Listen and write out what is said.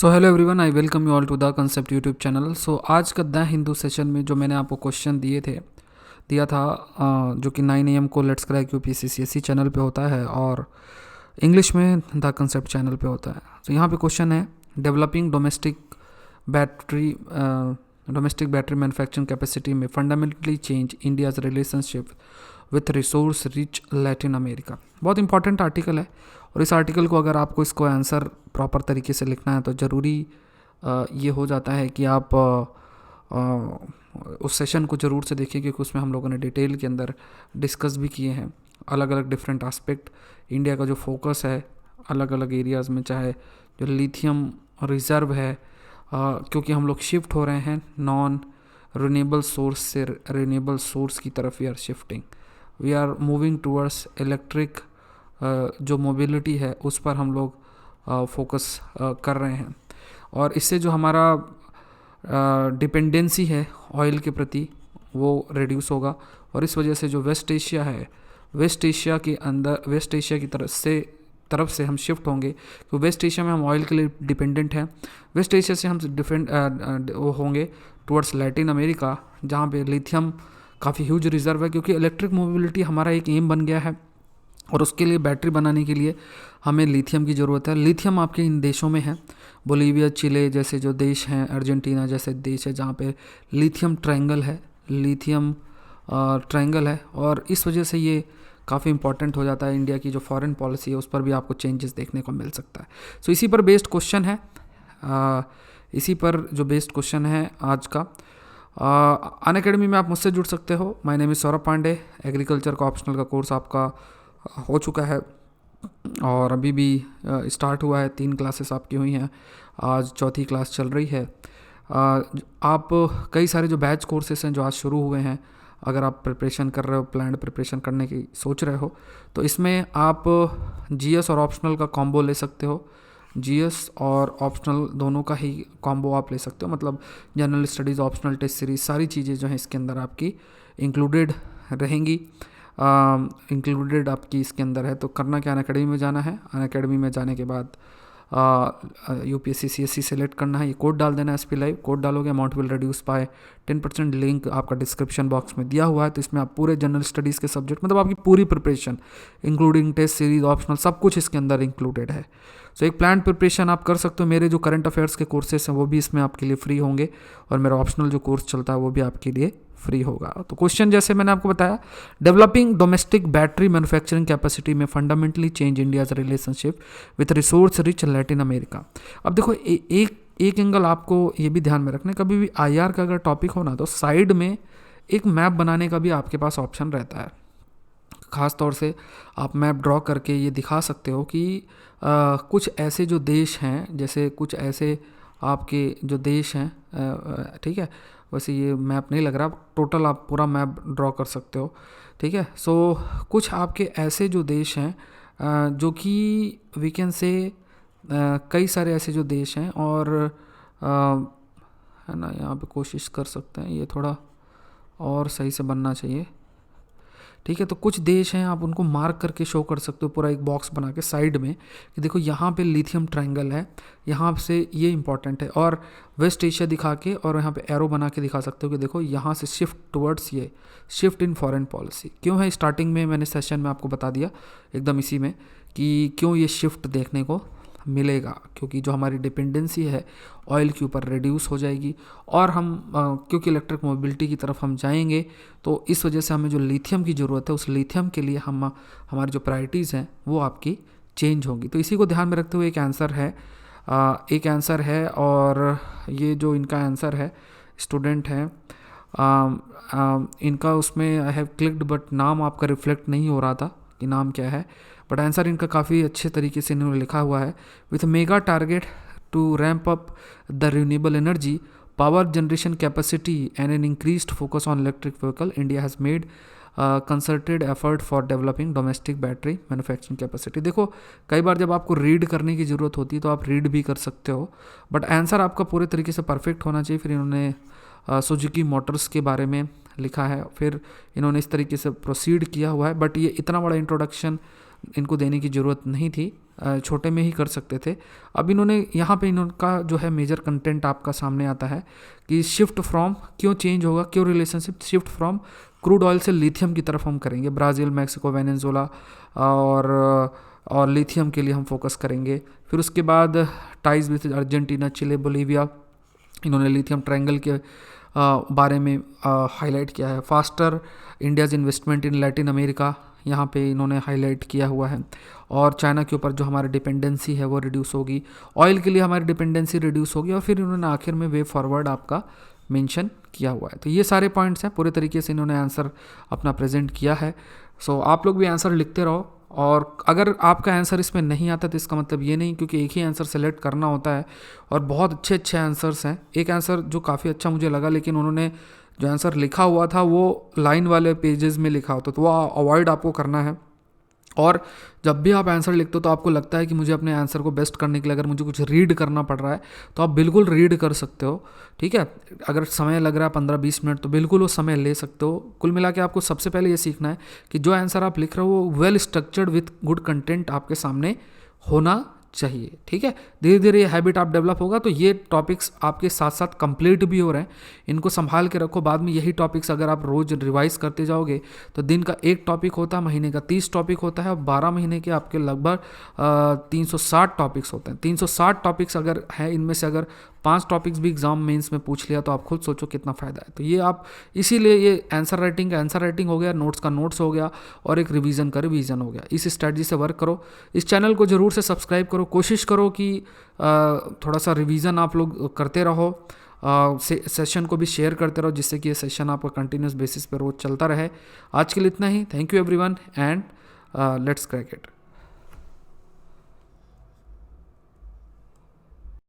So hello everyone, I welcome you all to the concept YouTube channel. So आज का the Hindu session में जो मैंने आपको क्वेश्चन दिया था जो कि 9 AM को लेट्स क्रैक यूपीएससी चैनल पे होता है और इंग्लिश में द कंसेप्ट चैनल पे होता है। तो यहाँ पे क्वेश्चन है, developing domestic battery manufacturing capacity में fundamentally change India's relationship with resource rich Latin America. बहुत इंपॉर्टेंट आर्टिकल है और इस आर्टिकल को अगर आपको इसको आंसर प्रॉपर तरीके से लिखना है तो ज़रूरी ये हो जाता है कि आप उस सेशन को ज़रूर से देखिए, क्योंकि उसमें हम लोगों ने डिटेल के अंदर डिस्कस भी किए हैं अलग अलग डिफरेंट एस्पेक्ट। इंडिया का जो फोकस है अलग अलग एरियाज़ में, चाहे जो लिथियम रिजर्व है, क्योंकि हम लोग शिफ्ट हो रहे हैं नॉन रिन्यूएबल सोर्स से रिन्यूएबल सोर्स की तरफ we are moving towards electric. जो मोबिलिटी है उस पर हम लोग फोकस कर रहे हैं और इससे जो हमारा डिपेंडेंसी है ऑयल के प्रति वो रिड्यूस होगा। और इस वजह से जो वेस्ट एशिया है, वेस्ट एशिया की तरफ से हम शिफ्ट होंगे, तो वेस्ट एशिया में हम ऑयल के लिए डिपेंडेंट हैं। वेस्ट एशिया से हम वो होंगे टुवर्ड्स लैटिन अमेरिका, जहाँ पे लिथियम काफ़ी ह्यूज रिजर्व है, क्योंकि इलेक्ट्रिक मोबिलिटी हमारा एक एम बन गया है और उसके लिए बैटरी बनाने के लिए हमें लिथियम की ज़रूरत है। लिथियम आपके इन देशों में है, बोलीविया, चिले जैसे जो देश हैं, अर्जेंटीना जैसे देश है जहाँ पे लिथियम ट्रायंगल है और इस वजह से ये काफ़ी इंपॉर्टेंट हो जाता है। इंडिया की जो फॉरेन पॉलिसी है उस पर भी आपको चेंजेस देखने को मिल सकता है। सो इसी पर बेस्ड क्वेश्चन है, इसी पर जो बेस्ड क्वेश्चन है आज का। अनअकैडमी में आप मुझसे जुड़ सकते हो। My name is Saurabh Pandey. Agriculture का ऑप्शनल का कोर्स आपका हो चुका है और अभी भी स्टार्ट हुआ है। 3 क्लासेस आपकी हुई हैं, आज चौथी क्लास चल रही है। आप कई सारे जो बैच कोर्सेस हैं जो आज शुरू हुए हैं, अगर आप प्रिपरेशन कर रहे हो, प्लान्ड प्रिपरेशन करने की सोच रहे हो, तो इसमें आप जीएस और ऑप्शनल का कॉम्बो ले सकते हो। जीएस और ऑप्शनल दोनों का ही कॉम्बो आप ले सकते हो, मतलब general studies, optional, test series, सारी चीज़ें जो हैं इसके अंदर आपकी इंक्लूडेड रहेंगी। इंक्लूडेड आपकी इसके अंदर है। तो करना क्या, अनअकैडमी में जाना है। अनअकैडमी में जाने के बाद यूपीएससी सीएससी सेलेक्ट करना है, ये कोड डाल देना है, एसपी लाइव कोड डालोगे, amount will reduce by 10%। Link आपका डिस्क्रिप्शन बॉक्स में दिया हुआ है। तो इसमें आप पूरे जनरल स्टडीज़ के सब्जेक्ट, मतलब आपकी पूरी preparation including test series, optional, सब कुछ इसके अंदर इंक्लूडेड है। सो एक प्लान प्रिपरेशन आप कर सकते हो। मेरे जो करंट अफेयर्स के कोर्सेस हैं वो भी इसमें आपके लिए फ्री होंगे और मेरा ऑप्शनल जो कोर्स चलता है वो भी आपके लिए फ्री होगा। तो क्वेश्चन जैसे मैंने आपको बताया, developing domestic battery manufacturing capacity में fundamentally change India's relationship with resource rich Latin America. अब देखो एक एंगल आपको ये भी ध्यान में रखना है, कभी भी आईआर का अगर टॉपिक हो ना तो साइड में एक मैप बनाने का भी आपके पास ऑप्शन रहता है। ख़ास तौर से आप मैप ड्रॉ करके ये दिखा सकते हो कि कुछ ऐसे जो देश हैं, जैसे कुछ ऐसे आपके जो देश हैं, ठीक है, वैसे ये मैप नहीं लग रहा, टोटल आप पूरा मैप ड्रॉ कर सकते हो, ठीक है। सो कुछ आपके ऐसे जो देश हैं जो कि वी कैन से कई सारे ऐसे जो देश हैं और है ना, यहाँ पे कोशिश कर सकते हैं, ये थोड़ा और सही से बनना चाहिए, ठीक है। तो कुछ देश हैं, आप उनको मार्क करके शो कर सकते हो पूरा एक बॉक्स बना के साइड में कि देखो यहाँ पे लिथियम ट्रायंगल है, यहाँ से ये इंपॉर्टेंट है, और वेस्ट एशिया दिखा के और यहाँ पे एरो बना के दिखा सकते हो कि देखो यहाँ से शिफ्ट टुवर्ड्स, ये शिफ्ट इन फॉरेन पॉलिसी क्यों है। स्टार्टिंग में मैंने सेशन में आपको बता दिया एकदम इसी में कि क्यों ये शिफ्ट देखने को मिलेगा, क्योंकि जो हमारी डिपेंडेंसी है ऑयल के ऊपर रिड्यूस हो जाएगी और हम क्योंकि इलेक्ट्रिक मोबिलिटी की तरफ हम जाएंगे, तो इस वजह से हमें जो लिथियम की ज़रूरत है उस लिथियम के लिए हमारी जो प्रायोरिटीज़ हैं वो आपकी चेंज होंगी। तो इसी को ध्यान में रखते हुए एक आंसर है और ये जो इनका आंसर है स्टूडेंट है, इनका उसमें आई हैव क्लिक्ड बट नाम आपका रिफ्लेक्ट नहीं हो रहा था कि नाम क्या है, बट आंसर इनका काफ़ी अच्छे तरीके से इन्होंने लिखा हुआ है। With mega target to ramp up the renewable energy power generation capacity and an increased focus on electric vehicle, India has made concerted effort for developing domestic battery manufacturing capacity. देखो कई बार जब आपको रीड करने की ज़रूरत होती है तो आप रीड भी कर सकते हो, बट आंसर आपका पूरे तरीके से परफेक्ट होना चाहिए। फिर इन्होंने सुजुकी मोटर्स के बारे में लिखा है, फिर इन्होंने इस तरीके से प्रोसीड किया हुआ है, बट ये इतना बड़ा इंट्रोडक्शन इनको देने की ज़रूरत नहीं थी, छोटे में ही कर सकते थे। अब इन्होंने यहाँ पे इनका जो है मेजर कंटेंट आपका सामने आता है कि शिफ्ट फ्रॉम, क्यों चेंज होगा, क्यों relationship shift from crude oil से लिथियम की तरफ हम करेंगे। ब्राज़ील, मैक्सिको, वेनेजुएला और लिथियम के लिए हम फोकस करेंगे। फिर उसके बाद ties with Argentina, Chile, Bolivia, इन्होंने लिथियम ट्रायंगल के बारे में हाईलाइट किया है। Faster India's investment in Latin America, यहाँ पे इन्होंने हाईलाइट किया हुआ है। और चाइना के ऊपर जो हमारी डिपेंडेंसी है वो रिड्यूस होगी, ऑयल के लिए हमारी डिपेंडेंसी रिड्यूस होगी। और फिर इन्होंने आखिर में वे फॉरवर्ड आपका मेंशन किया हुआ है। तो ये सारे पॉइंट्स हैं, पूरे तरीके से इन्होंने आंसर अपना प्रेजेंट किया है। सो आप लोग भी आंसर लिखते रहो, और अगर आपका आंसर इसमें नहीं आता तो इसका मतलब ये नहीं, क्योंकि एक ही आंसर सेलेक्ट करना होता है और बहुत अच्छे अच्छे आंसर्स हैं। एक आंसर जो काफ़ी अच्छा मुझे लगा, लेकिन उन्होंने जो आंसर लिखा हुआ था वो लाइन वाले पेजेस में लिखा होता, तो वो अवॉइड आपको करना है। और जब भी आप आंसर लिखते हो तो आपको लगता है कि मुझे अपने आंसर को बेस्ट करने के लिए अगर मुझे कुछ रीड करना पड़ रहा है तो आप बिल्कुल रीड कर सकते हो, ठीक है। अगर समय लग रहा है 15-20 मिनट तो बिल्कुल वो समय ले सकते हो। कुल मिला के आपको सबसे पहले ये सीखना है कि जो आंसर आप लिख रहे हो वो well structured with good content आपके सामने होना चाहिए, ठीक है। धीरे धीरे ये हैबिट आप डेवलप होगा तो ये टॉपिक्स आपके साथ साथ कंप्लीट भी हो रहे हैं, इनको संभाल के रखो। बाद में यही टॉपिक्स अगर आप रोज़ रिवाइज करते जाओगे तो दिन का एक टॉपिक होता है, महीने का 30 टॉपिक होता है, और 12 महीने के आपके लगभग 360 टॉपिक्स होते हैं। 360 टॉपिक्स अगर है, इनमें से अगर 5 टॉपिक्स भी एग्जाम मेंस में पूछ लिया तो आप खुद सोचो कितना फ़ायदा है। तो ये आप इसीलिए ये आंसर राइटिंग का आंसर राइटिंग हो गया, नोट्स का नोट्स हो गया, और एक रिवीजन का रिवीजन हो गया। इस स्ट्रैटेजी से वर्क करो। इस चैनल को ज़रूर से सब्सक्राइब करो, कोशिश करो कि थोड़ा सा रिवीजन आप लोग करते रहो, सेशन को भी शेयर करते रहो, जिससे कि ये सेशन आपका कंटिन्यूस बेसिस पर रोज चलता रहे। आज के लिए इतना ही। Thank you everyone and let's crack it.